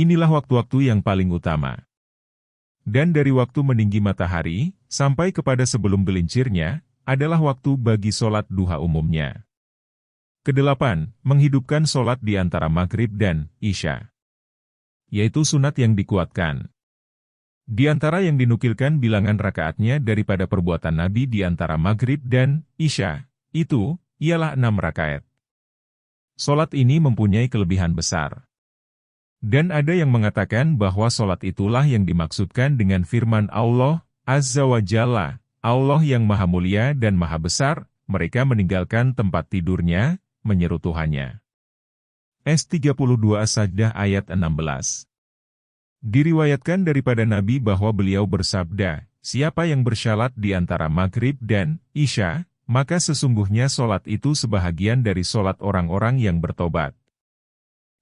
Inilah waktu-waktu yang paling utama. Dan dari waktu meninggi matahari, sampai kepada sebelum gelincirnya, adalah waktu bagi sholat duha umumnya. Kedelapan, menghidupkan sholat di antara maghrib dan isya. Yaitu sunat yang dikuatkan. Di antara yang dinukilkan bilangan rakaatnya daripada perbuatan Nabi di antara maghrib dan isya, itu, ialah 6 rakaat. Sholat ini mempunyai kelebihan besar. Dan ada yang mengatakan bahwa sholat itulah yang dimaksudkan dengan firman Allah, Azza wa Jalla, Allah yang maha mulia dan maha besar, mereka meninggalkan tempat tidurnya, menyeru Tuhannya. S32 As-Sajdah ayat 16. Diriwayatkan daripada Nabi bahwa beliau bersabda, siapa yang bersyalat di antara maghrib dan isya, maka sesungguhnya sholat itu sebahagian dari sholat orang-orang yang bertobat.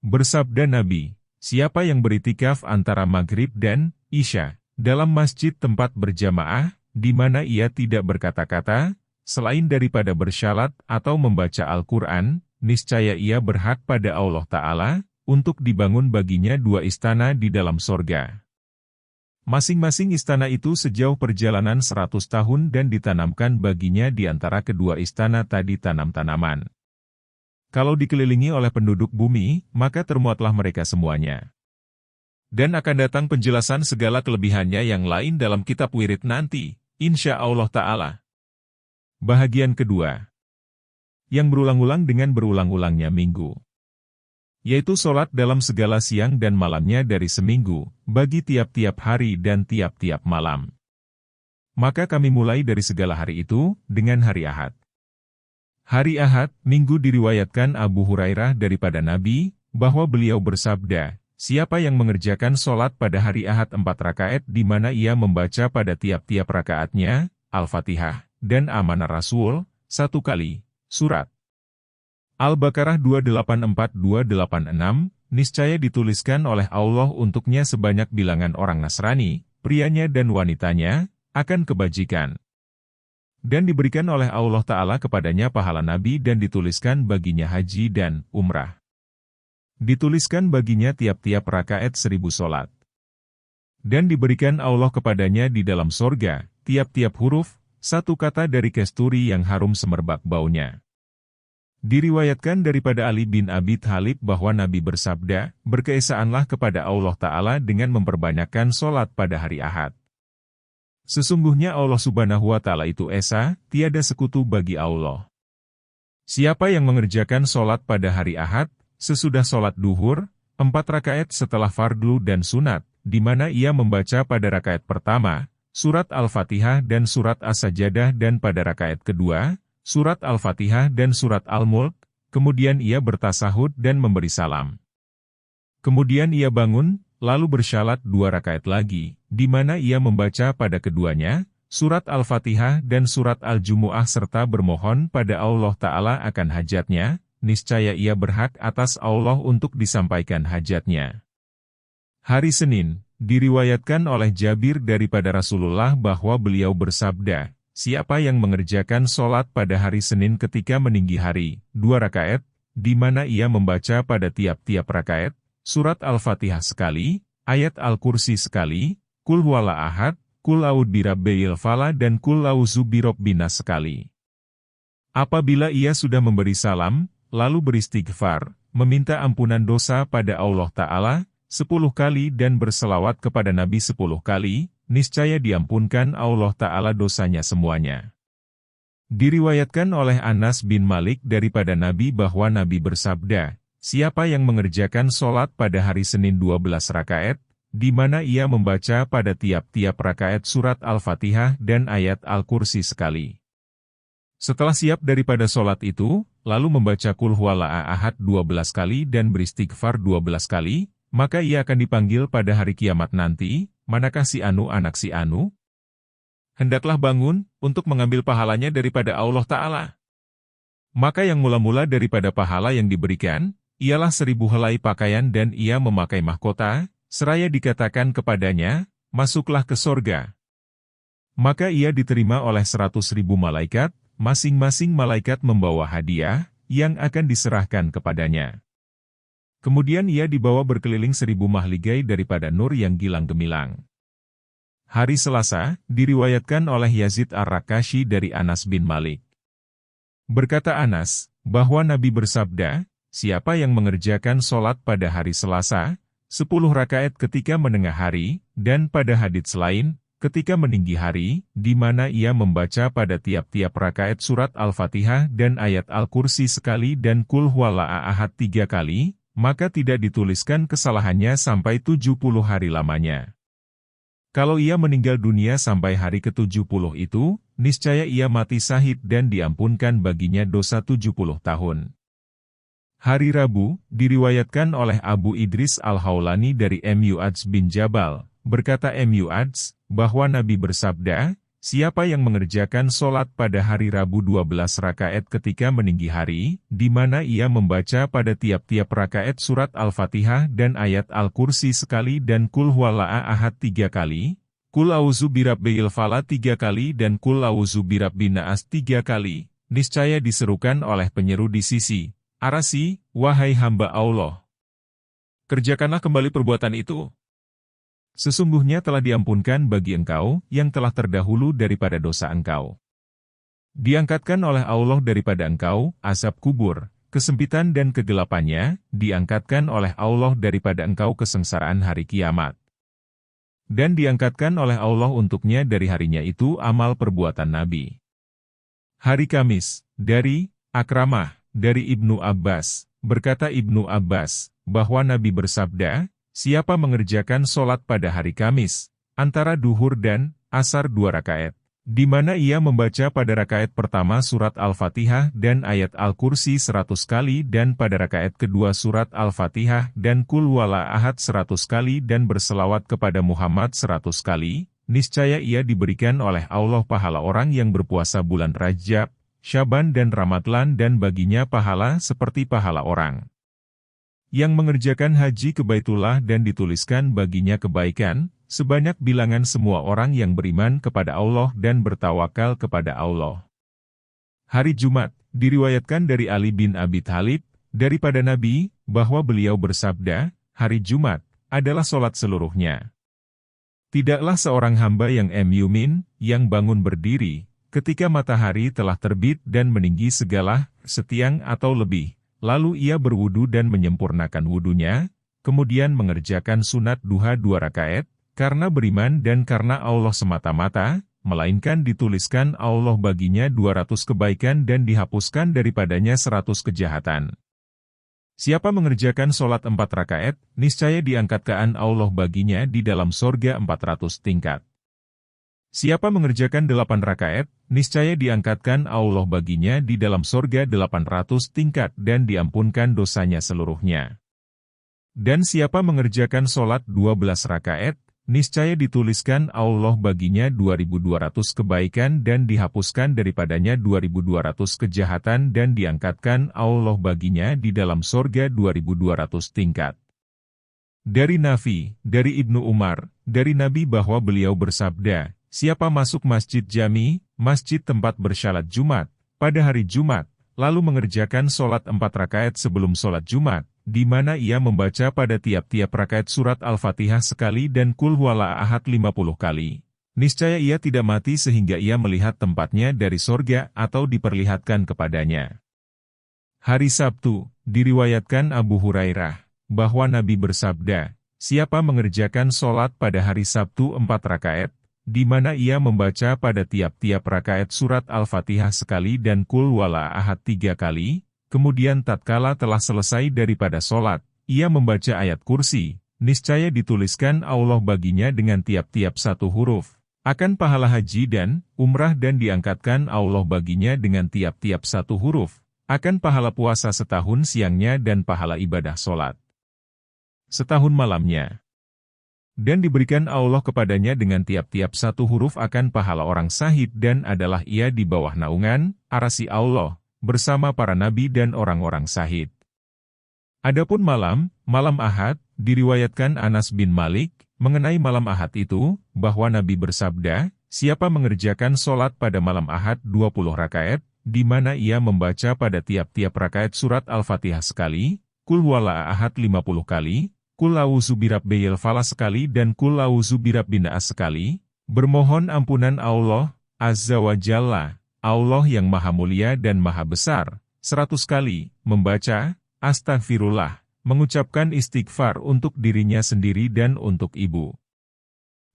Bersabda Nabi, siapa yang beritikaf antara maghrib dan isya, dalam masjid tempat berjamaah, di mana ia tidak berkata-kata, selain daripada bersyalat atau membaca Al-Quran, niscaya ia berhak pada Allah Ta'ala, untuk dibangun baginya 2 istana di dalam sorga. Masing-masing istana itu sejauh perjalanan 100 tahun dan ditanamkan baginya di antara kedua istana tadi tanam-tanaman. Kalau dikelilingi oleh penduduk bumi, maka termuatlah mereka semuanya. Dan akan datang penjelasan segala kelebihannya yang lain dalam kitab wirid nanti, insya Allah Ta'ala. Bahagian kedua. Yang berulang-ulang dengan berulang-ulangnya minggu. Yaitu sholat dalam segala siang dan malamnya dari seminggu, bagi tiap-tiap hari dan tiap-tiap malam. Maka kami mulai dari segala hari itu, dengan hari Ahad. Hari Ahad, minggu diriwayatkan Abu Hurairah daripada Nabi, bahwa beliau bersabda, siapa yang mengerjakan sholat pada hari Ahad 4 rakaat di mana ia membaca pada tiap-tiap rakaatnya, Al-Fatihah, dan Amanah Rasul, 1 kali, surat. Al-Baqarah 284-286, niscaya dituliskan oleh Allah untuknya sebanyak bilangan orang Nasrani, prianya dan wanitanya, akan kebajikan. Dan diberikan oleh Allah Ta'ala kepadanya pahala Nabi dan dituliskan baginya haji dan umrah. Dituliskan baginya tiap-tiap rakaat 1000 sholat. Dan diberikan Allah kepadanya di dalam sorga, tiap-tiap huruf, 1 kata dari kasturi yang harum semerbak baunya. Diriwayatkan daripada Ali bin Abi Thalib bahwa Nabi bersabda, berkeesaanlah kepada Allah Ta'ala dengan memperbanyakkan sholat pada hari Ahad. Sesungguhnya Allah Subhanahu wa Ta'ala itu esa, tiada sekutu bagi Allah. Siapa yang mengerjakan sholat pada hari Ahad, sesudah sholat duhur, 4 rakaat setelah fardu dan sunat, di mana ia membaca pada rakaat pertama, surat Al-Fatihah dan surat As-Sajadah dan pada rakaat kedua, surat Al-Fatihah dan surat Al-Mulk, kemudian ia bertasahud dan memberi salam. Kemudian ia bangun, lalu bersyalat 2 rakaat lagi, di mana ia membaca pada keduanya, surat Al-Fatihah dan surat Al-Jumu'ah serta bermohon pada Allah Ta'ala akan hajatnya, niscaya ia berhak atas Allah untuk disampaikan hajatnya. Hari Senin, diriwayatkan oleh Jabir daripada Rasulullah bahwa beliau bersabda, siapa yang mengerjakan sholat pada hari Senin ketika meninggi hari, 2 rakaat, di mana ia membaca pada tiap-tiap rakaat, surat Al-Fatihah sekali, ayat Al-Kursi sekali, Kul huwallahu ahad, Kul a'udzu birabbil falaq dan Kul a'udzu birabbin nas sekali. Apabila ia sudah memberi salam, lalu beristighfar, meminta ampunan dosa pada Allah Ta'ala, 10 kali dan berselawat kepada Nabi 10 kali, niscaya diampunkan Allah Ta'ala dosanya semuanya. Diriwayatkan oleh Anas bin Malik daripada Nabi bahwa Nabi bersabda, siapa yang mengerjakan sholat pada hari Senin 12 rakaat, di mana ia membaca pada tiap-tiap rakaat surat Al-Fatihah dan ayat Al-Kursi sekali. Setelah siap daripada sholat itu, lalu membaca Qul huwallahu ahad 12 kali dan beristighfar 12 kali, maka ia akan dipanggil pada hari kiamat nanti, manakah si Anu anak si Anu? Hendaklah bangun, untuk mengambil pahalanya daripada Allah Ta'ala. Maka yang mula-mula daripada pahala yang diberikan, ialah 1000 helai pakaian dan ia memakai mahkota, seraya dikatakan kepadanya, masuklah ke sorga. Maka ia diterima oleh 100.000 malaikat, masing-masing malaikat membawa hadiah, yang akan diserahkan kepadanya. Kemudian ia dibawa berkeliling 1000 mahligai daripada nur yang gilang gemilang. Hari Selasa, diriwayatkan oleh Yazid Ar-Rakashi dari Anas bin Malik. Berkata Anas, bahwa Nabi bersabda, siapa yang mengerjakan sholat pada hari Selasa, 10 rakaat ketika menengah hari, dan pada hadits lain, ketika meninggi hari, di mana ia membaca pada tiap-tiap rakaat surat Al-Fatihah dan ayat Al-Kursi sekali dan Qul Huwallahu Ahad 3 kali, maka tidak dituliskan kesalahannya sampai 70 hari lamanya. Kalau ia meninggal dunia sampai hari ke-70 itu, niscaya ia mati syahid dan diampunkan baginya dosa 70 tahun. Hari Rabu, diriwayatkan oleh Abu Idris Al-Haulani dari Mu'adz bin Jabal, berkata Mu'adz, bahwa Nabi bersabda, siapa yang mengerjakan sholat pada hari Rabu 12 rakaat ketika meninggi hari, di mana ia membaca pada tiap-tiap rakaat surat Al-Fatihah dan ayat Al-Kursi sekali dan Qul Huwallahu Ahad 3 kali, Qul A'udzu Birabbil Falaq 3 kali dan Qul A'udzu Birabbin Nas 3 kali, niscaya diserukan oleh penyeru di sisi Arasy, wahai hamba Allah, kerjakanlah kembali perbuatan itu. Sesungguhnya telah diampunkan bagi engkau yang telah terdahulu daripada dosa engkau. Diangkatkan oleh Allah daripada engkau, azab kubur, kesempitan dan kegelapannya, diangkatkan oleh Allah daripada engkau kesengsaraan hari kiamat. Dan diangkatkan oleh Allah untuknya dari harinya itu amal perbuatan Nabi. Hari Kamis, dari Akramah, dari Ibnu Abbas, berkata Ibnu Abbas, bahwa Nabi bersabda, siapa mengerjakan sholat pada hari Kamis, antara duhur dan asar 2 rakaat, di mana ia membaca pada rakaat pertama surat Al-Fatihah dan ayat Al-Kursi 100 kali dan pada rakaat kedua surat Al-Fatihah dan Qul Huwallahu Ahad 100 kali dan berselawat kepada Muhammad 100 kali, niscaya ia diberikan oleh Allah pahala orang yang berpuasa bulan Rajab, Syaban dan Ramadhan dan baginya pahala seperti pahala orang yang mengerjakan haji ke Baitullah dan dituliskan baginya kebaikan, sebanyak bilangan semua orang yang beriman kepada Allah dan bertawakal kepada Allah. Hari Jumat, diriwayatkan dari Ali bin Abi Thalib, daripada Nabi, bahwa beliau bersabda, hari Jumat adalah sholat seluruhnya. Tidaklah seorang hamba yang mu'min, yang bangun berdiri, ketika matahari telah terbit dan meninggi segala, setiang atau lebih. Lalu ia berwudu dan menyempurnakan wudunya, kemudian mengerjakan sunat duha 2 rakaat, karena beriman dan karena Allah semata-mata, melainkan dituliskan Allah baginya 200 kebaikan dan dihapuskan daripadanya 100 kejahatan. Siapa mengerjakan sholat 4 rakaat, niscaya diangkatkan Allah baginya di dalam sorga 400 tingkat. Siapa mengerjakan 8 rakaat, niscaya diangkatkan Allah baginya di dalam sorga 800 tingkat dan diampunkan dosanya seluruhnya. Dan siapa mengerjakan sholat 12 rakaat, niscaya dituliskan Allah baginya 2200 kebaikan dan dihapuskan daripadanya 2200 kejahatan dan diangkatkan Allah baginya di dalam sorga 2200 tingkat. Dari Nafi, dari Ibnu Umar, dari Nabi bahwa beliau bersabda, siapa masuk masjid jami, masjid tempat bersyalat Jumat, pada hari Jumat, lalu mengerjakan sholat 4 rakaat sebelum sholat Jumat, di mana ia membaca pada tiap-tiap rakaat surat Al-Fatihah sekali dan Qul Huwallahu Ahad 50 kali. Niscaya ia tidak mati sehingga ia melihat tempatnya dari sorga atau diperlihatkan kepadanya. Hari Sabtu, diriwayatkan Abu Hurairah, bahwa Nabi bersabda, siapa mengerjakan sholat pada hari Sabtu 4 rakaat, di mana ia membaca pada tiap-tiap rakaat surat Al-Fatihah sekali dan Qul Huwallahu Ahad 3 kali, kemudian tatkala telah selesai daripada sholat, ia membaca ayat kursi, niscaya dituliskan Allah baginya dengan tiap-tiap 1 huruf, akan pahala haji dan umrah dan diangkatkan Allah baginya dengan tiap-tiap 1 huruf, akan pahala puasa setahun siangnya dan pahala ibadah sholat setahun malamnya. Dan diberikan Allah kepadanya dengan tiap-tiap 1 huruf akan pahala orang syahid dan adalah ia di bawah naungan, arasy Allah, bersama para nabi dan orang-orang syahid. Adapun malam Ahad, diriwayatkan Anas bin Malik, mengenai malam Ahad itu, bahwa Nabi bersabda, siapa mengerjakan sholat pada malam Ahad 20 rakaat, di mana ia membaca pada tiap-tiap rakaat surat Al-Fatihah sekali, Kul huwallahu ahad 50 kali, Kul a'udzu birabbil falaq sekali dan Kul a'udzu birabbin nas sekali, bermohon ampunan Allah Azza wa Jalla, Allah yang maha mulia dan maha besar, 100 kali, membaca Astaghfirullah, mengucapkan istighfar untuk dirinya sendiri dan untuk ibu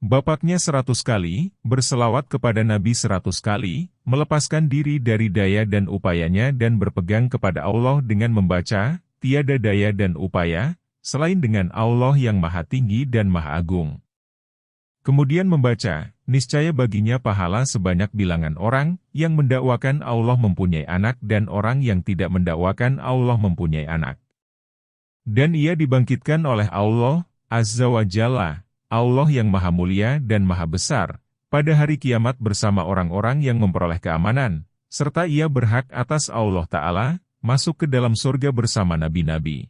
bapaknya 100 kali, berselawat kepada Nabi 100 kali, melepaskan diri dari daya dan upayanya dan berpegang kepada Allah dengan membaca, tiada daya dan upaya selain dengan Allah yang maha tinggi dan maha agung. Kemudian membaca, niscaya baginya pahala sebanyak bilangan orang yang mendakwakan Allah mempunyai anak dan orang yang tidak mendakwakan Allah mempunyai anak. Dan ia dibangkitkan oleh Allah Azza wa Jalla, Allah yang maha mulia dan maha besar, pada hari kiamat bersama orang-orang yang memperoleh keamanan, serta ia berhak atas Allah Ta'ala, masuk ke dalam surga bersama nabi-nabi.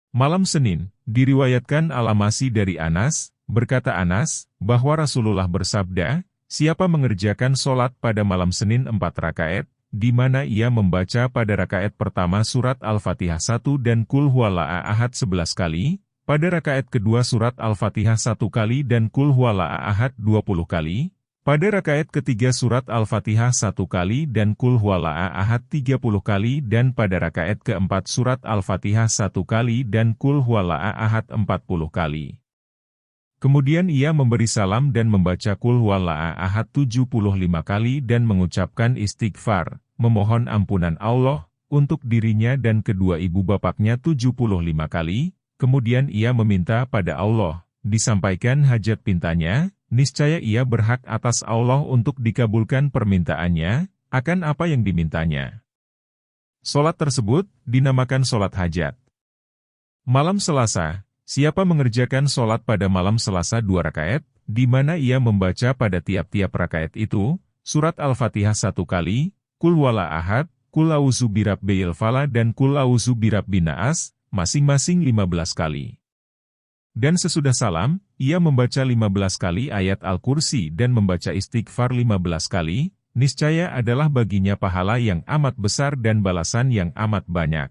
Malam Senin, diriwayatkan Al-Amasi dari Anas, berkata Anas, bahwa Rasulullah bersabda, siapa mengerjakan sholat pada malam Senin 4 rakaat, di mana ia membaca pada rakaat pertama surat Al-Fatihah 1 dan Kul huwallahu ahad 11 kali, pada rakaat kedua surat Al-Fatihah 1 kali dan Kul huwallahu ahad 20 kali, pada rakaat ketiga surat Al-Fatihah 1 kali dan Kul huwallahu ahad 30 kali dan pada rakaat keempat surat Al-Fatihah 1 kali dan Kul huwallahu ahad 40 kali. Kemudian ia memberi salam dan membaca Kul huwallahu ahad 75 kali dan mengucapkan istighfar, memohon ampunan Allah, untuk dirinya dan kedua ibu bapaknya 75 kali, kemudian ia meminta pada Allah, disampaikan hajat pintanya, niscaya ia berhak atas Allah untuk dikabulkan permintaannya, akan apa yang dimintanya. Salat tersebut dinamakan salat hajat. Malam Selasa, siapa mengerjakan salat pada malam Selasa 2 rakaat, di mana ia membaca pada tiap-tiap rakaat itu, surat Al-Fatihah 1 kali, Kul huwallahu ahad, Kul a'udzu birabbil falaq dan Kul a'udzu birabbin nas, masing-masing 15 kali. Dan sesudah salam, ia membaca 15 kali ayat Al-Kursi dan membaca istighfar 15 kali, niscaya adalah baginya pahala yang amat besar dan balasan yang amat banyak.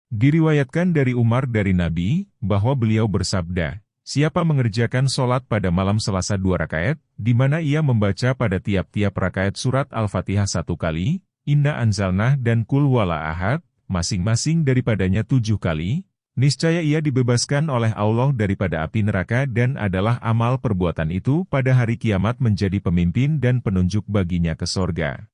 Diriwayatkan dari Umar dari Nabi, bahwa beliau bersabda, siapa mengerjakan sholat pada malam Selasa 2 rakaat, di mana ia membaca pada tiap-tiap rakaat surat Al-Fatihah 1 kali, Inna anzalnah dan Kul huwallahu ahad, masing-masing daripadanya 7 kali, niscaya ia dibebaskan oleh Allah daripada api neraka dan adalah amal perbuatan itu pada hari kiamat menjadi pemimpin dan penunjuk baginya ke sorga.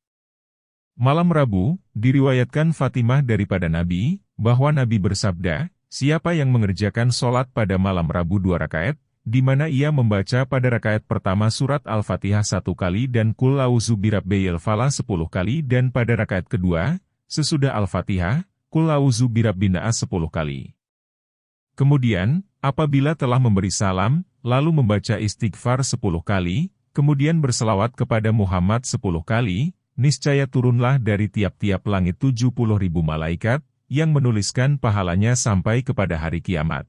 Malam Rabu, diriwayatkan Fatimah daripada Nabi, bahwa Nabi bersabda, siapa yang mengerjakan sholat pada malam Rabu 2 rakaat, di mana ia membaca pada rakaat pertama surat Al-Fatihah 1 kali dan Kul a'udzu birabbil falaq 10 kali dan pada rakaat kedua, sesudah Al-Fatihah, Kul a'udzu birabbin nas 10 kali. Kemudian, apabila telah memberi salam, lalu membaca istighfar 10 kali, kemudian berselawat kepada Muhammad 10 kali, niscaya turunlah dari tiap-tiap langit 70.000 malaikat, yang menuliskan pahalanya sampai kepada hari kiamat.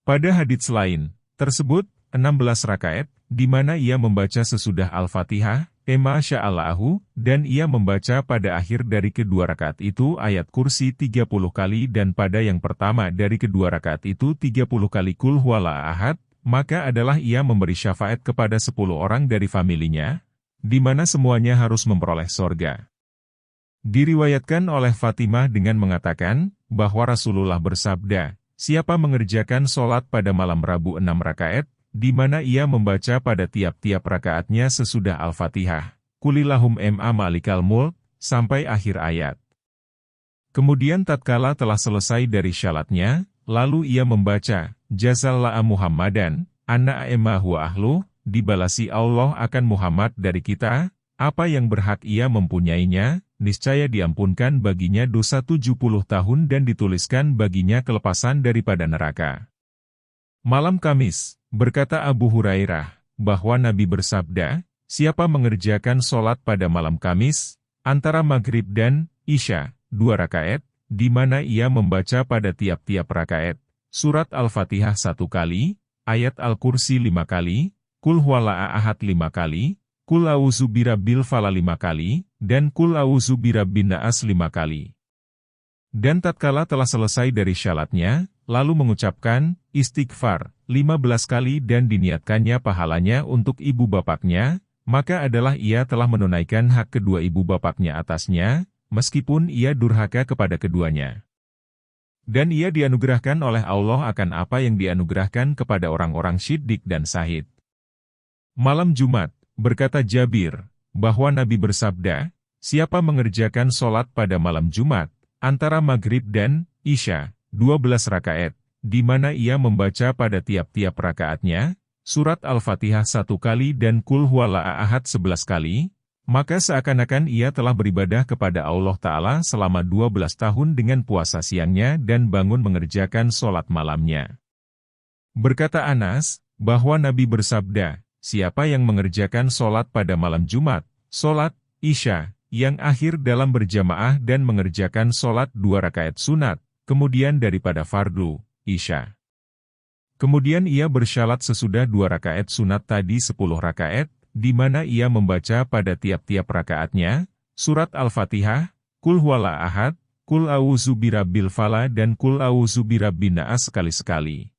Pada hadits lain, tersebut, 16 rakaat, di mana ia membaca sesudah Al-Fatihah, Masya'Allahu, dan ia membaca pada akhir dari kedua rakaat itu ayat kursi 30 kali dan pada yang pertama dari kedua rakaat itu 30 kali Kul huwallahu ahad, maka adalah ia memberi syafaat kepada 10 orang dari familinya, di mana semuanya harus memperoleh sorga. Diriwayatkan oleh Fatimah dengan mengatakan, bahwa Rasulullah bersabda, siapa mengerjakan sholat pada malam Rabu 6 rakaat, di mana ia membaca pada tiap-tiap rakaatnya sesudah Al-Fatihah, Kulillahum malikal mulk, sampai akhir ayat. Kemudian tatkala telah selesai dari syalatnya, lalu ia membaca, Jazallah Muhammadan, anna emahu ahlu, dibalasi Allah akan Muhammad dari kita, apa yang berhak ia mempunyainya, niscaya diampunkan baginya dosa 70 tahun dan dituliskan baginya kelepasan daripada neraka. Malam Kamis, berkata Abu Hurairah, bahwa Nabi bersabda, siapa mengerjakan sholat pada malam Kamis, antara maghrib dan isya, 2 rakaat, di mana ia membaca pada tiap-tiap rakaat, surat Al-Fatihah 1 kali, ayat Al-Kursi 5 kali, Kul huwallahu ahad 5 kali, Kul a'udzu birabbil falaq 5 kali, dan Kul a'udzu birabbin nas 5 kali. Dan tatkala telah selesai dari syalatnya, lalu mengucapkan istighfar 15 kali dan diniatkannya pahalanya untuk ibu bapaknya, maka adalah ia telah menunaikan hak kedua ibu bapaknya atasnya, meskipun ia durhaka kepada keduanya. Dan ia dianugerahkan oleh Allah akan apa yang dianugerahkan kepada orang-orang syiddiq dan syahid. Malam Jumat, berkata Jabir, bahwa Nabi bersabda, siapa mengerjakan sholat pada malam Jumat, antara maghrib dan isya, 12 rakaat, di mana ia membaca pada tiap-tiap rakaatnya, surat Al-Fatihah 1 kali dan Qul Huwallahu Ahad 11 kali, maka seakan-akan ia telah beribadah kepada Allah Ta'ala selama 12 tahun dengan puasa siangnya dan bangun mengerjakan sholat malamnya. Berkata Anas, bahwa Nabi bersabda, siapa yang mengerjakan sholat pada malam Jumat, sholat isya, yang akhir dalam berjamaah dan mengerjakan sholat 2 rakaat sunat, kemudian daripada fardu, isya. Kemudian ia bersyalat sesudah 2 rakaat sunat tadi 10 rakaat, di mana ia membaca pada tiap-tiap rakaatnya, surat Al-Fatihah, Qul Huwallahu Ahad, Qul A'udzu Birabbil Falaq dan Qul A'udzu Birabbin Nas sekali-sekali.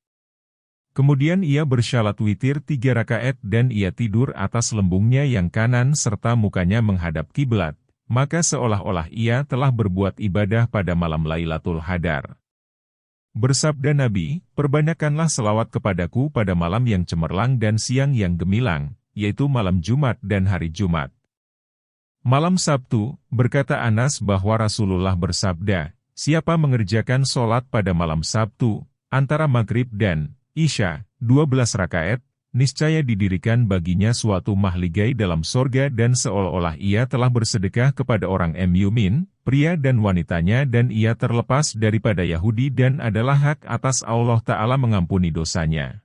Kemudian ia bersyalat witir 3 rakaat dan ia tidur atas lembungnya yang kanan serta mukanya menghadap kiblat. Maka seolah-olah ia telah berbuat ibadah pada malam Lailatul Qadar. Bersabda Nabi, perbanyakkanlah selawat kepadaku pada malam yang cemerlang dan siang yang gemilang, yaitu malam Jumat dan hari Jumat. Malam Sabtu, berkata Anas bahwa Rasulullah bersabda, siapa mengerjakan sholat pada malam Sabtu, antara maghrib dan isya, 12 rakaat, niscaya didirikan baginya suatu mahligai dalam sorga dan seolah-olah ia telah bersedekah kepada orang Mu'min, pria dan wanitanya dan ia terlepas daripada Yahudi dan adalah hak atas Allah Ta'ala mengampuni dosanya.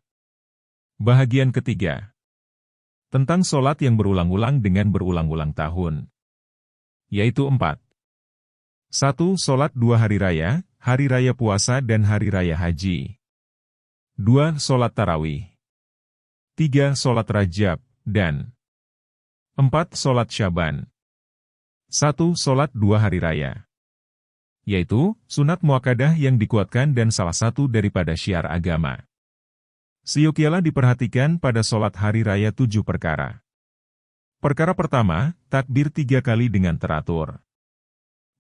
Bahagian ketiga. Tentang sholat yang berulang-ulang dengan berulang-ulang tahun. Yaitu 4. 1. Sholat 2 hari raya puasa dan hari raya haji. 2. Sholat tarawih. 3. Sholat Rajab, dan 4. Sholat Syaban. 1. Sholat 2 hari raya. Yaitu, sunat muakkadah yang dikuatkan dan salah satu daripada syiar agama. Seyogialah diperhatikan pada sholat hari raya 7 perkara. Perkara pertama, takbir 3 kali dengan teratur.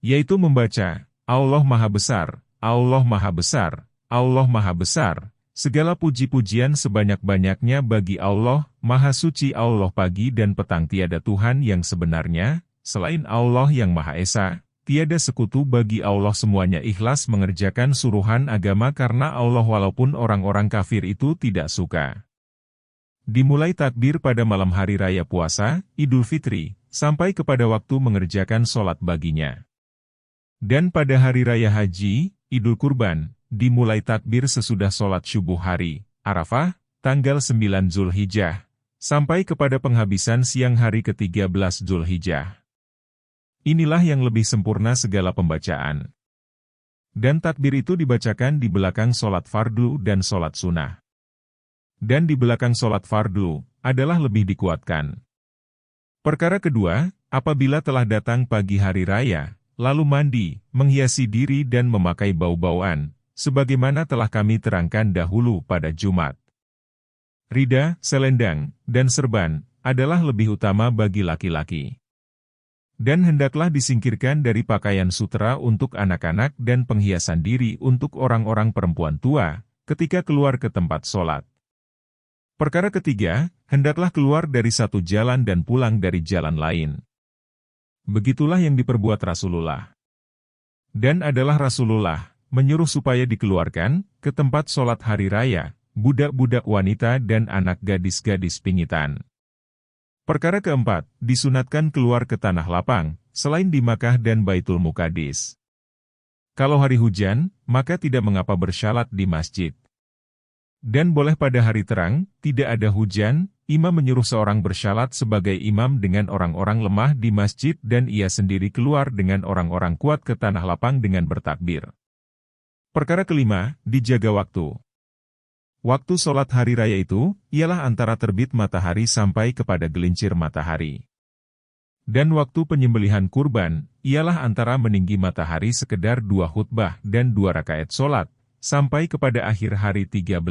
Yaitu membaca, Allah Maha Besar, Allah Maha Besar, Allah Maha Besar. Segala puji-pujian sebanyak-banyaknya bagi Allah, Maha Suci Allah pagi dan petang tiada Tuhan yang sebenarnya, selain Allah yang Maha Esa, tiada sekutu bagi Allah semuanya ikhlas mengerjakan suruhan agama karena Allah walaupun orang-orang kafir itu tidak suka. Dimulai takbir pada malam hari raya puasa, Idul Fitri, sampai kepada waktu mengerjakan sholat baginya. Dan pada hari raya haji, Idul Kurban, dimulai takbir sesudah sholat subuh hari, Arafah, tanggal 9 Zulhijjah, sampai kepada penghabisan siang hari ke-13 Zulhijjah. Inilah yang lebih sempurna segala pembacaan. Dan takbir itu dibacakan di belakang sholat fardu dan sholat sunnah. Dan di belakang sholat fardu, adalah lebih dikuatkan. Perkara kedua, apabila telah datang pagi hari raya, lalu mandi, menghiasi diri dan memakai bau-bauan, sebagaimana telah kami terangkan dahulu pada Jumat. Rida, selendang, dan serban, adalah lebih utama bagi laki-laki. Dan hendaklah disingkirkan dari pakaian sutera untuk anak-anak dan penghiasan diri untuk orang-orang perempuan tua, ketika keluar ke tempat sholat. Perkara ketiga, hendaklah keluar dari satu jalan dan pulang dari jalan lain. Begitulah yang diperbuat Rasulullah. Dan adalah Rasulullah menyuruh supaya dikeluarkan ke tempat sholat hari raya, budak-budak wanita dan anak gadis-gadis pingitan. Perkara keempat, disunatkan keluar ke tanah lapang, selain di Makkah dan Baitul Muqaddis. Kalau hari hujan, maka tidak mengapa bersyalat di masjid. Dan boleh pada hari terang, tidak ada hujan, imam menyuruh seorang bersyalat sebagai imam dengan orang-orang lemah di masjid dan ia sendiri keluar dengan orang-orang kuat ke tanah lapang dengan bertakbir. Perkara kelima, dijaga waktu. Waktu sholat hari raya itu, ialah antara terbit matahari sampai kepada gelincir matahari. Dan waktu penyembelihan kurban, ialah antara meninggi matahari sekedar 2 khutbah dan 2 rakaat solat, sampai kepada akhir hari 13.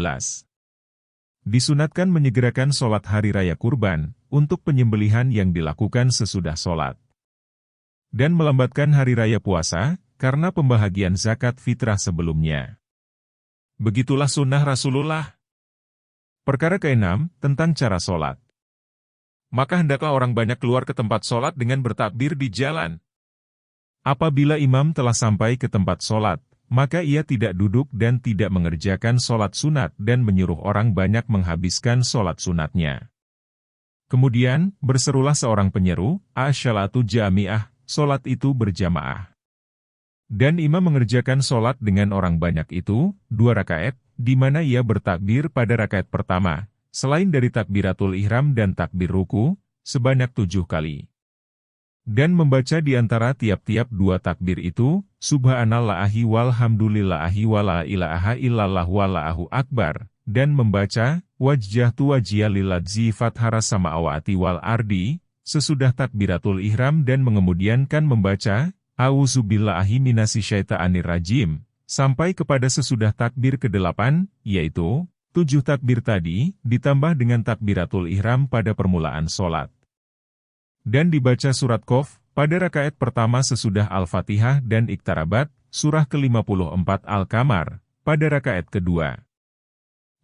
Disunatkan menyegerakan solat hari raya kurban, untuk penyembelihan yang dilakukan sesudah solat. Dan melambatkan hari raya puasa, karena pembahagian zakat fitrah sebelumnya. Begitulah sunnah Rasulullah. Perkara ke-6, tentang cara solat. Maka hendaklah orang banyak keluar ke tempat solat dengan bertakbir di jalan. Apabila imam telah sampai ke tempat solat, maka ia tidak duduk dan tidak mengerjakan solat sunat dan menyuruh orang banyak menghabiskan solat sunatnya. Kemudian, berserulah seorang penyeru, "As-shalatu jami'ah," solat itu berjamaah. Dan imam mengerjakan solat dengan orang banyak itu, 2 rakaat, di mana ia bertakbir pada rakaat pertama, selain dari takbiratul ihram dan takbir ruku, sebanyak 7 kali. Dan membaca di antara tiap-tiap 2 takbir itu, Subhanallahi walhamdulillahi wala ilaha illallah wallahu akbar, dan membaca, Wajjahtu wajhiya lillazi fathara samawati wal ardi, sesudah takbiratul ihram dan mengemudiankan membaca, A'udzubillahi minasyaitonir rajim, sampai kepada sesudah takbir ke-8, yaitu 7 takbir tadi, ditambah dengan takbiratul ihram pada permulaan solat. Dan dibaca surat Qaf, pada rakaat pertama sesudah Al-Fatihah dan Iqtarabat, surah ke-54 Al-Qamar, pada rakaat kedua.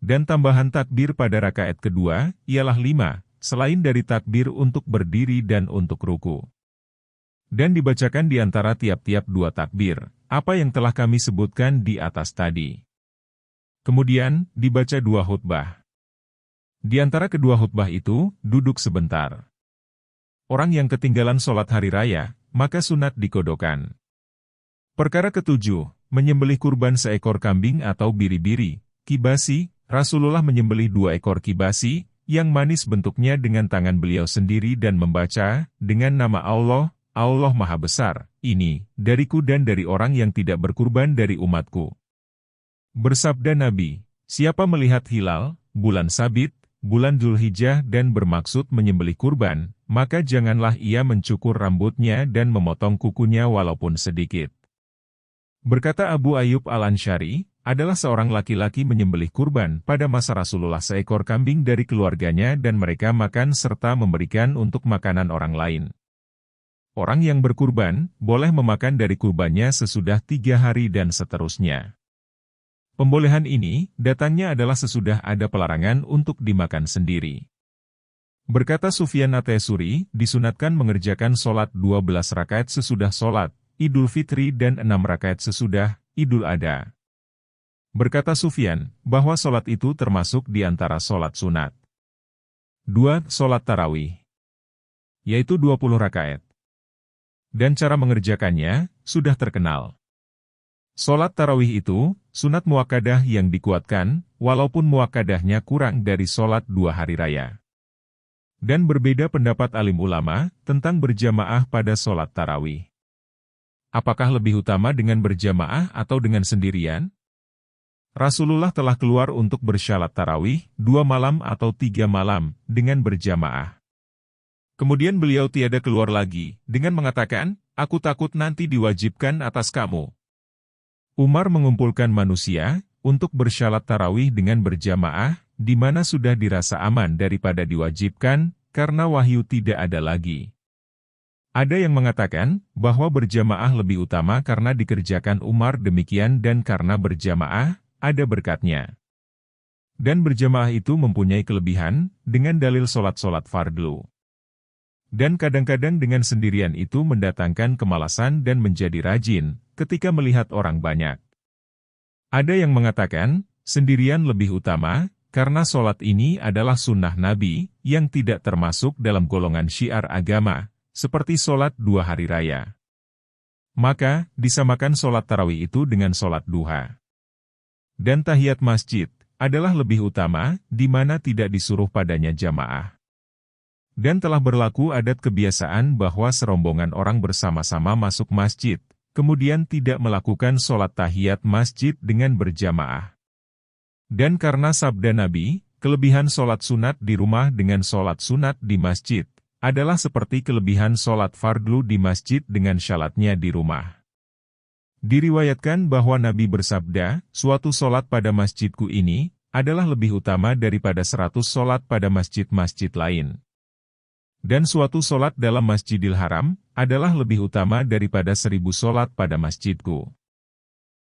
Dan tambahan takbir pada rakaat kedua, ialah 5, selain dari takbir untuk berdiri dan untuk ruku. Dan dibacakan di antara tiap-tiap 2 takbir, apa yang telah kami sebutkan di atas tadi. Kemudian, dibaca 2 khutbah. Di antara kedua khutbah itu, duduk sebentar. Orang yang ketinggalan solat hari raya, maka sunat dikodokan. Perkara ke-7, menyembelih kurban seekor kambing atau biri-biri, kibasi. Rasulullah menyembelih 2 ekor kibasi, yang manis bentuknya dengan tangan beliau sendiri dan membaca, dengan nama Allah, Allah Maha Besar, ini, dariku dan dari orang yang tidak berkurban dari umatku. Bersabda Nabi, siapa melihat hilal, bulan sabit, bulan Dzulhijjah dan bermaksud menyembelih kurban, maka janganlah ia mencukur rambutnya dan memotong kukunya walaupun sedikit. Berkata Abu Ayyub Al-Ansyari, adalah seorang laki-laki menyembelih kurban pada masa Rasulullah seekor kambing dari keluarganya dan mereka makan serta memberikan untuk makanan orang lain. Orang yang berkurban, boleh memakan dari kurbannya sesudah 3 hari dan seterusnya. Pembolehan ini, datangnya adalah sesudah ada pelarangan untuk dimakan sendiri. Berkata Sufyan Ats-Tsauri, disunatkan mengerjakan solat 12 rakaat sesudah solat Idul Fitri dan 6 rakaat sesudah Idul Adha. Berkata Sufyan, bahwa solat itu termasuk di antara solat sunat. 2. Solat tarawih, yaitu 20 rakaat. Dan cara mengerjakannya, sudah terkenal. Solat tarawih itu, sunat muakkadah yang dikuatkan, walaupun muakkadahnya kurang dari solat 2 hari raya. Dan berbeda pendapat alim ulama, tentang berjamaah pada solat tarawih. Apakah lebih utama dengan berjamaah atau dengan sendirian? Rasulullah telah keluar untuk bersyalat tarawih, 2 malam atau 3 malam, dengan berjamaah. Kemudian beliau tiada keluar lagi, dengan mengatakan, aku takut nanti diwajibkan atas kamu. Umar mengumpulkan manusia, untuk bersyalat tarawih dengan berjamaah, di mana sudah dirasa aman daripada diwajibkan, karena wahyu tidak ada lagi. Ada yang mengatakan, bahwa berjamaah lebih utama karena dikerjakan Umar demikian dan karena berjamaah, ada berkatnya. Dan berjamaah itu mempunyai kelebihan, dengan dalil solat-solat fardhu. Dan kadang-kadang dengan sendirian itu mendatangkan kemalasan dan menjadi rajin, ketika melihat orang banyak. Ada yang mengatakan, sendirian lebih utama, karena solat ini adalah sunnah Nabi, yang tidak termasuk dalam golongan syiar agama, seperti solat 2 hari raya. Maka, disamakan solat tarawih itu dengan solat duha. Dan tahiyat masjid, adalah lebih utama, di mana tidak disuruh padanya jamaah. Dan telah berlaku adat kebiasaan bahwa serombongan orang bersama-sama masuk masjid, kemudian tidak melakukan solat tahiyat masjid dengan berjamaah. Dan karena sabda Nabi, kelebihan solat sunat di rumah dengan solat sunat di masjid, adalah seperti kelebihan sholat fardhu di masjid dengan syaratnya di rumah. Diriwayatkan bahwa Nabi bersabda, suatu sholat pada masjidku ini adalah lebih utama daripada 100 sholat pada masjid-masjid lain. Dan suatu sholat dalam Masjidil Haram adalah lebih utama daripada 1000 sholat pada masjidku.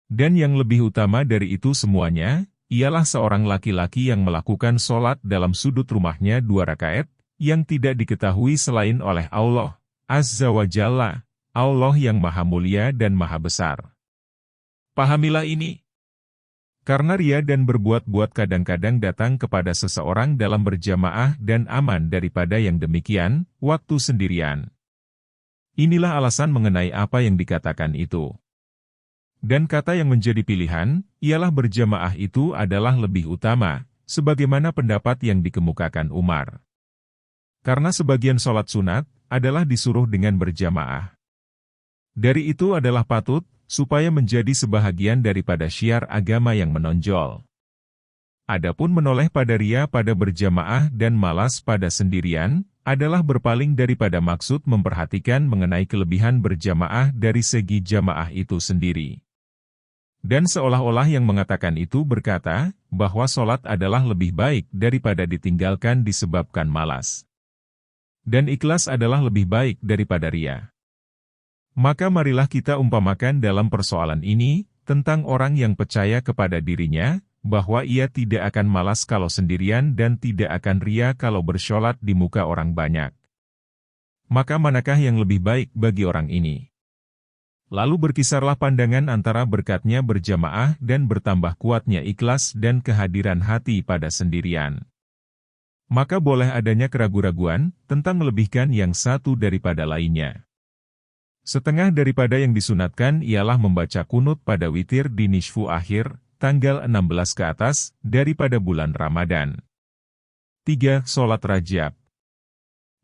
Dan yang lebih utama dari itu semuanya, ialah seorang laki-laki yang melakukan sholat dalam sudut rumahnya 2 rakaat, yang tidak diketahui selain oleh Allah, Azza wa Jalla, Allah yang maha mulia dan maha besar. Pahamilah ini. Karena ria dan berbuat-buat kadang-kadang datang kepada seseorang dalam berjamaah dan aman daripada yang demikian, waktu sendirian. Inilah alasan mengenai apa yang dikatakan itu. Dan kata yang menjadi pilihan, ialah berjamaah itu adalah lebih utama, sebagaimana pendapat yang dikemukakan Umar. Karena sebagian sholat sunat, adalah disuruh dengan berjamaah. Dari itu adalah patut, supaya menjadi sebahagian daripada syiar agama yang menonjol. Adapun menoleh pada ria pada berjamaah dan malas pada sendirian, adalah berpaling daripada maksud memperhatikan mengenai kelebihan berjamaah dari segi jamaah itu sendiri. Dan seolah-olah yang mengatakan itu berkata, bahwa sholat adalah lebih baik daripada ditinggalkan disebabkan malas. Dan ikhlas adalah lebih baik daripada ria. Maka marilah kita umpamakan dalam persoalan ini, tentang orang yang percaya kepada dirinya, bahwa ia tidak akan malas kalau sendirian dan tidak akan ria kalau bersholat di muka orang banyak. Maka manakah yang lebih baik bagi orang ini? Lalu berkisarlah pandangan antara berkatnya berjamaah dan bertambah kuatnya ikhlas dan kehadiran hati pada sendirian. Maka boleh adanya keraguan-raguan tentang melebihkan yang satu daripada lainnya. Setengah daripada yang disunatkan ialah membaca kunut pada witir di nisfu akhir, tanggal 16 ke atas, daripada bulan Ramadan. 3. Sholat Rajab.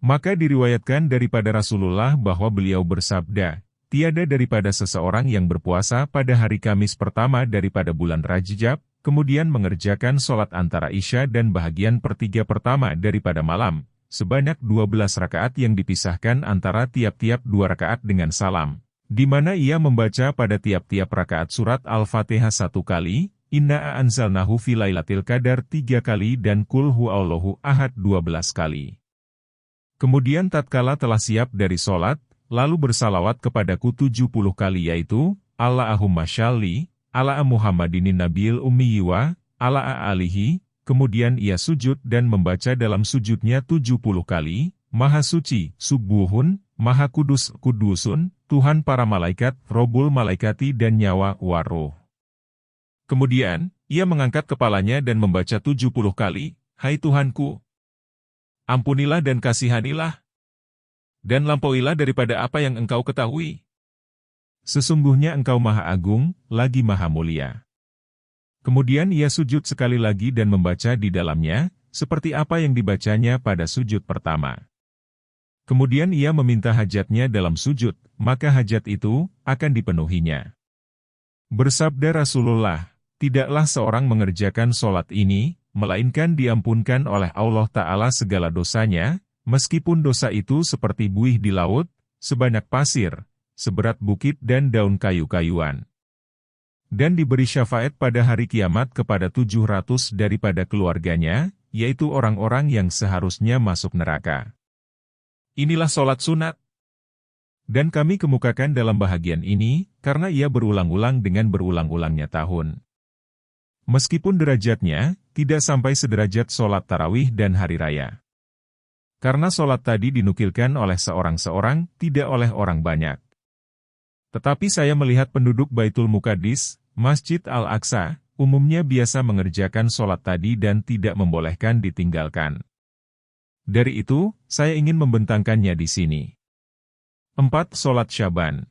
Maka diriwayatkan daripada Rasulullah bahwa beliau bersabda, tiada daripada seseorang yang berpuasa pada hari Kamis pertama daripada bulan Rajab, kemudian mengerjakan sholat antara Isya dan bahagian pertiga pertama daripada malam, sebanyak 12 rakaat yang dipisahkan antara tiap-tiap 2 rakaat dengan salam, di mana ia membaca pada tiap-tiap rakaat surat Al-Fatihah 1 kali, Inna anzalnahu fi lailatul qadar 3 kali dan Qul huwallahu ahad 12 kali. Kemudian tatkala telah siap dari sholat, lalu bersalawat kepadaku 70 kali yaitu, Allahumma shalli, ala Muhammadinin nabiyil ummi wa, ala alihi. Kemudian ia sujud dan membaca dalam sujudnya 70 kali, Maha Suci, Subuhun, Maha Kudus, Kudusun, Tuhan para malaikat, Robul malaikati dan nyawa, waruh. Kemudian, ia mengangkat kepalanya dan membaca 70 kali, Hai Tuhanku, ampunilah dan kasihanilah, dan lampauilah daripada apa yang Engkau ketahui. Sesungguhnya Engkau Maha Agung, lagi Maha Mulia. Kemudian ia sujud sekali lagi dan membaca di dalamnya, seperti apa yang dibacanya pada sujud pertama. Kemudian ia meminta hajatnya dalam sujud, maka hajat itu akan dipenuhinya. Bersabda Rasulullah, tidaklah seorang mengerjakan sholat ini, melainkan diampunkan oleh Allah Ta'ala segala dosanya, meskipun dosa itu seperti buih di laut, sebanyak pasir, seberat bukit dan daun kayu-kayuan. Dan diberi syafaat pada hari kiamat kepada 700 daripada keluarganya, yaitu orang-orang yang seharusnya masuk neraka. Inilah sholat sunat. Dan kami kemukakan dalam bahagian ini, karena ia berulang-ulang dengan berulang-ulangnya tahun. Meskipun derajatnya, tidak sampai sederajat sholat tarawih dan hari raya. Karena sholat tadi dinukilkan oleh seorang-seorang, tidak oleh orang banyak. Tetapi saya melihat penduduk Baitul Muqaddis, Masjid Al-Aqsa, umumnya biasa mengerjakan sholat tadi dan tidak membolehkan ditinggalkan. Dari itu, saya ingin membentangkannya di sini. 4. Sholat Syaban.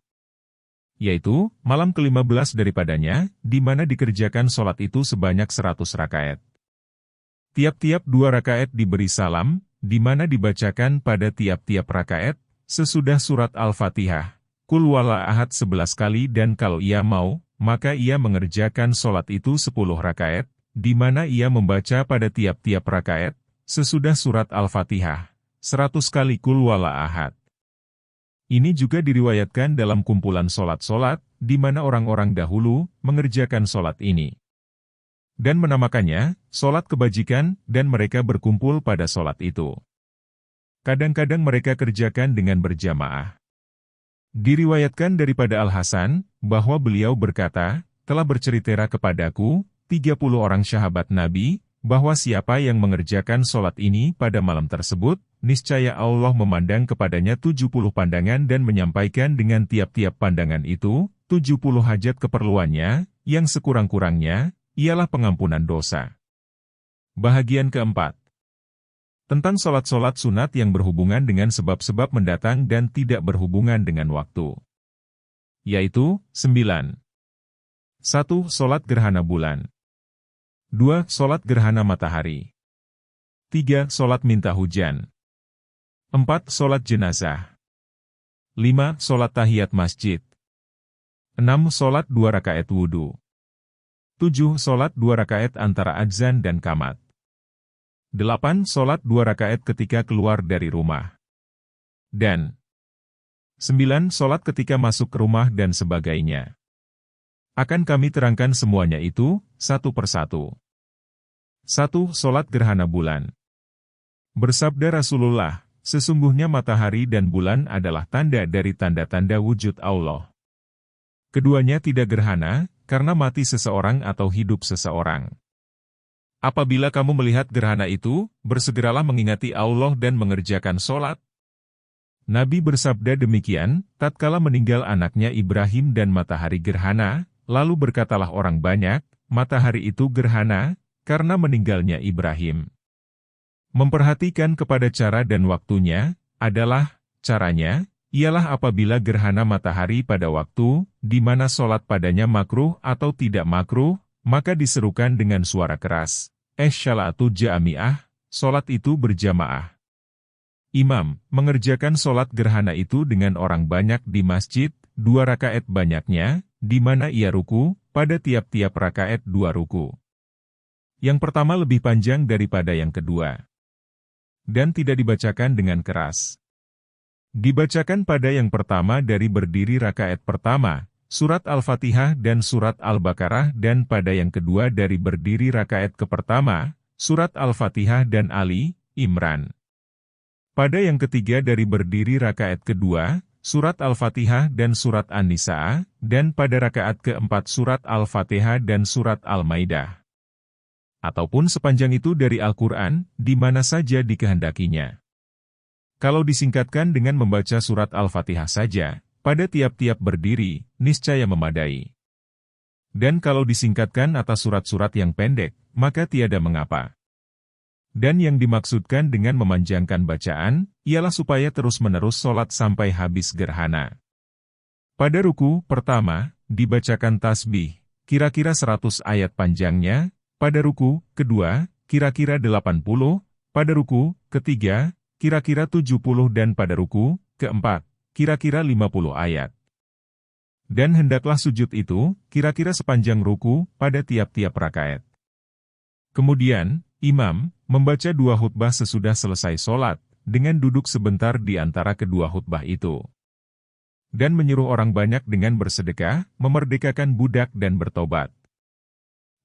Yaitu, malam ke-15 daripadanya, di mana dikerjakan sholat itu sebanyak 100 rakaat. Tiap-tiap 2 rakaat diberi salam, di mana dibacakan pada tiap-tiap rakaat, sesudah surat Al-Fatihah, Qul huwallahu ahad 11 kali dan kalau ia mau, maka ia mengerjakan sholat itu 10 rakaat, di mana ia membaca pada tiap-tiap rakaat, sesudah surat Al-Fatihah, 100 kali Qul Huwallahu Ahad. Ini juga diriwayatkan dalam kumpulan solat-solat, di mana orang-orang dahulu mengerjakan solat ini. Dan menamakannya, solat kebajikan, dan mereka berkumpul pada solat itu. Kadang-kadang mereka kerjakan dengan berjamaah. Diriwayatkan daripada Al-Hasan, bahwa beliau berkata, telah bercerita kepadaku, 30 orang sahabat Nabi, bahwa siapa yang mengerjakan solat ini pada malam tersebut, niscaya Allah memandang kepadanya 70 pandangan dan menyampaikan dengan tiap-tiap pandangan itu, 70 hajat keperluannya, yang sekurang-kurangnya, ialah pengampunan dosa. Bahagian keempat. Tentang solat-solat sunat yang berhubungan dengan sebab-sebab mendatang dan tidak berhubungan dengan waktu. Yaitu, 9. 1. Solat gerhana bulan. 2. Solat gerhana matahari. 3. Solat minta hujan. 4. Solat jenazah. 5. Solat tahiyat masjid. 6. Solat 2 rakaat wudu. 7. Solat 2 rakaat antara adzan dan qamat. 8. Solat 2 rakaat ketika keluar dari rumah. Dan 9. Solat ketika masuk ke rumah dan sebagainya. Akan kami terangkan semuanya itu, satu persatu. 1. Solat gerhana bulan. Bersabda Rasulullah, sesungguhnya matahari dan bulan adalah tanda dari tanda-tanda wujud Allah. Keduanya tidak gerhana, karena mati seseorang atau hidup seseorang. Apabila kamu melihat gerhana itu, bersegeralah mengingati Allah dan mengerjakan solat. Nabi bersabda demikian, tatkala meninggal anaknya Ibrahim dan matahari gerhana, lalu berkatalah orang banyak, matahari itu gerhana, karena meninggalnya Ibrahim. Memperhatikan kepada cara dan waktunya, adalah, caranya, ialah apabila gerhana matahari pada waktu, di mana solat padanya makruh atau tidak makruh, maka diserukan dengan suara keras, sholatu jami'ah, solat itu berjamaah. Imam, mengerjakan solat gerhana itu dengan orang banyak di masjid, 2 rakaat banyaknya, di mana ia ruku, pada tiap-tiap rakaat 2 ruku. Yang pertama lebih panjang daripada yang kedua. Dan tidak dibacakan dengan keras. Dibacakan pada yang pertama dari berdiri rakaat pertama, surat Al-Fatihah dan surat Al-Baqarah, dan pada yang kedua dari berdiri rakaat kepertama, surat Al-Fatihah dan Ali, Imran. Pada yang ketiga dari berdiri rakaat kedua, surat Al-Fatihah dan surat An-Nisa, dan pada rakaat keempat surat Al-Fatihah dan surat Al-Maidah. Ataupun sepanjang itu dari Al-Quran, di mana saja dikehendakinya. Kalau disingkatkan dengan membaca surat Al-Fatihah saja, pada tiap-tiap berdiri, niscaya memadai. Dan kalau disingkatkan atas surat-surat yang pendek, maka tiada mengapa. Dan yang dimaksudkan dengan memanjangkan bacaan, ialah supaya terus-menerus solat sampai habis gerhana. Pada ruku pertama, dibacakan tasbih, kira-kira 100 ayat panjangnya, pada ruku kedua, kira-kira 80, pada ruku ketiga, kira-kira 70 dan pada ruku keempat, kira-kira 50 ayat. Dan hendaklah sujud itu, kira-kira sepanjang ruku, pada tiap-tiap rakaat. Kemudian, imam, membaca 2 khutbah sesudah selesai solat, dengan duduk sebentar di antara kedua khutbah itu. Dan menyuruh orang banyak dengan bersedekah, memerdekakan budak dan bertobat.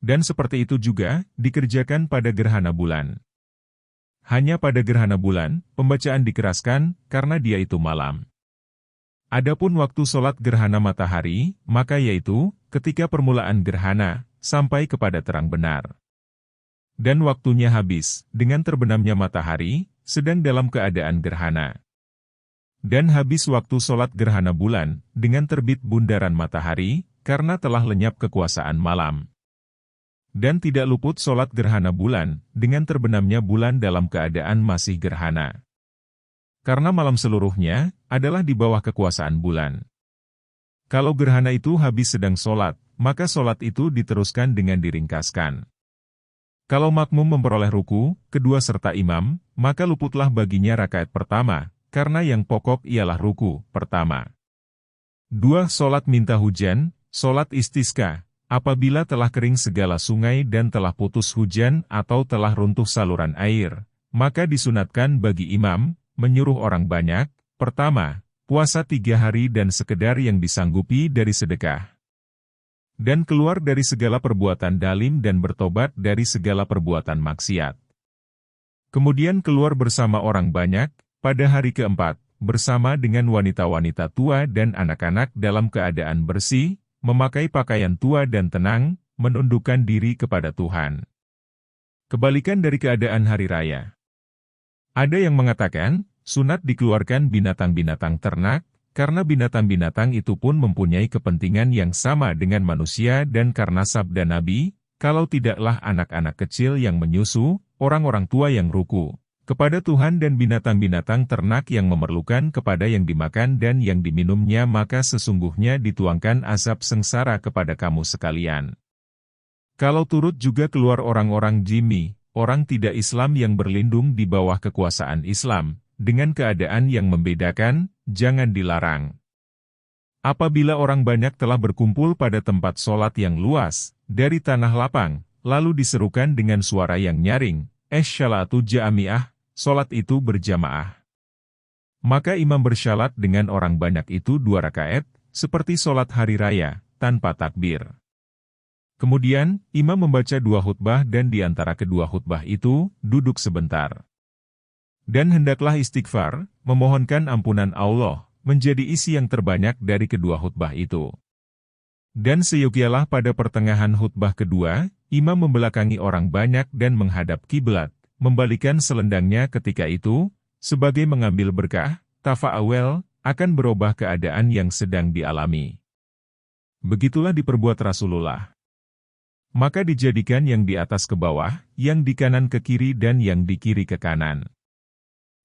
Dan seperti itu juga, dikerjakan pada gerhana bulan. Hanya pada gerhana bulan, pembacaan dikeraskan, karena dia itu malam. Adapun waktu solat gerhana matahari, maka yaitu, ketika permulaan gerhana, sampai kepada terang benar. Dan waktunya habis, dengan terbenamnya matahari, sedang dalam keadaan gerhana. Dan habis waktu solat gerhana bulan, dengan terbit bundaran matahari, karena telah lenyap kekuasaan malam. Dan tidak luput solat gerhana bulan, dengan terbenamnya bulan dalam keadaan masih gerhana. Karena malam seluruhnya, adalah di bawah kekuasaan bulan. Kalau gerhana itu habis sedang solat, maka solat itu diteruskan dengan diringkaskan. Kalau makmum memperoleh ruku, kedua serta imam, maka luputlah baginya rakaat pertama, karena yang pokok ialah ruku pertama. 2. Solat minta hujan, solat istisqa. Apabila telah kering segala sungai dan telah putus hujan atau telah runtuh saluran air, maka disunatkan bagi imam, menyuruh orang banyak, pertama, puasa 3 hari dan sekedar yang disanggupi dari sedekah. Dan keluar dari segala perbuatan dalim dan bertobat dari segala perbuatan maksiat. Kemudian keluar bersama orang banyak, pada hari keempat, bersama dengan wanita-wanita tua dan anak-anak dalam keadaan bersih, memakai pakaian tua dan tenang, menundukkan diri kepada Tuhan. Kebalikan dari keadaan hari raya. Ada yang mengatakan, sunat dikeluarkan binatang-binatang ternak, karena binatang-binatang itu pun mempunyai kepentingan yang sama dengan manusia dan karena sabda Nabi, kalau tidaklah anak-anak kecil yang menyusu, orang-orang tua yang ruku, kepada Tuhan dan binatang-binatang ternak yang memerlukan kepada yang dimakan dan yang diminumnya maka sesungguhnya dituangkan azab sengsara kepada kamu sekalian. Kalau turut juga keluar orang-orang jimmi, orang tidak Islam yang berlindung di bawah kekuasaan Islam, dengan keadaan yang membedakan, jangan dilarang. Apabila orang banyak telah berkumpul pada tempat sholat yang luas, dari tanah lapang, lalu diserukan dengan suara yang nyaring, "Sholatu jami'ah," sholat itu berjamaah. Maka imam bersyalat dengan orang banyak itu 2 rakaat, seperti sholat hari raya, tanpa takbir. Kemudian, imam membaca 2 khutbah dan di antara kedua khutbah itu, duduk sebentar. Dan hendaklah istighfar, memohonkan ampunan Allah, menjadi isi yang terbanyak dari kedua khutbah itu. Dan seyogialah pada pertengahan khutbah kedua, imam membelakangi orang banyak dan menghadap kiblat, membalikan selendangnya ketika itu, sebagai mengambil berkah, tafa'awel, akan berubah keadaan yang sedang dialami. Begitulah diperbuat Rasulullah. Maka dijadikan yang di atas ke bawah, yang di kanan ke kiri dan yang di kiri ke kanan.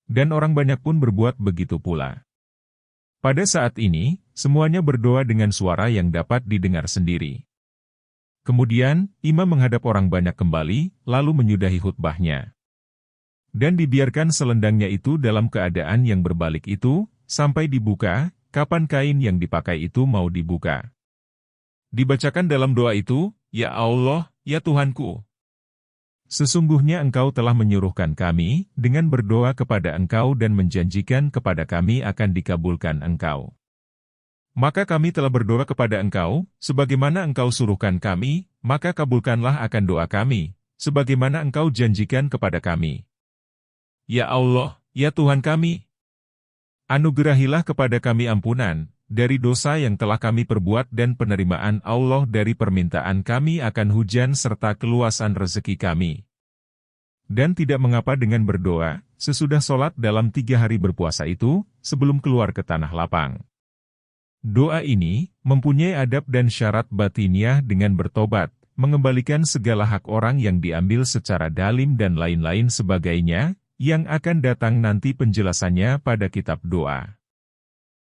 Dan orang banyak pun berbuat begitu pula. Pada saat ini, semuanya berdoa dengan suara yang dapat didengar sendiri. Kemudian, imam menghadap orang banyak kembali, lalu menyudahi khutbahnya. Dan dibiarkan selendangnya itu dalam keadaan yang berbalik itu, sampai dibuka, kapan kain yang dipakai itu mau dibuka. Dibacakan dalam doa itu, "Ya Allah, ya Tuhanku. Sesungguhnya Engkau telah menyuruhkan kami, dengan berdoa kepada Engkau dan menjanjikan kepada kami akan dikabulkan Engkau. Maka kami telah berdoa kepada Engkau, sebagaimana Engkau suruhkan kami, maka kabulkanlah akan doa kami, sebagaimana Engkau janjikan kepada kami. Ya Allah, ya Tuhan kami, anugerahilah kepada kami ampunan, dari dosa yang telah kami perbuat dan penerimaan Allah dari permintaan kami akan hujan serta keluasan rezeki kami. Dan tidak mengapa dengan berdoa, sesudah sholat dalam 3 hari berpuasa itu, sebelum keluar ke tanah lapang. Doa ini, mempunyai adab dan syarat batiniah dengan bertobat, mengembalikan segala hak orang yang diambil secara dalim dan lain-lain sebagainya, yang akan datang nanti penjelasannya pada kitab doa.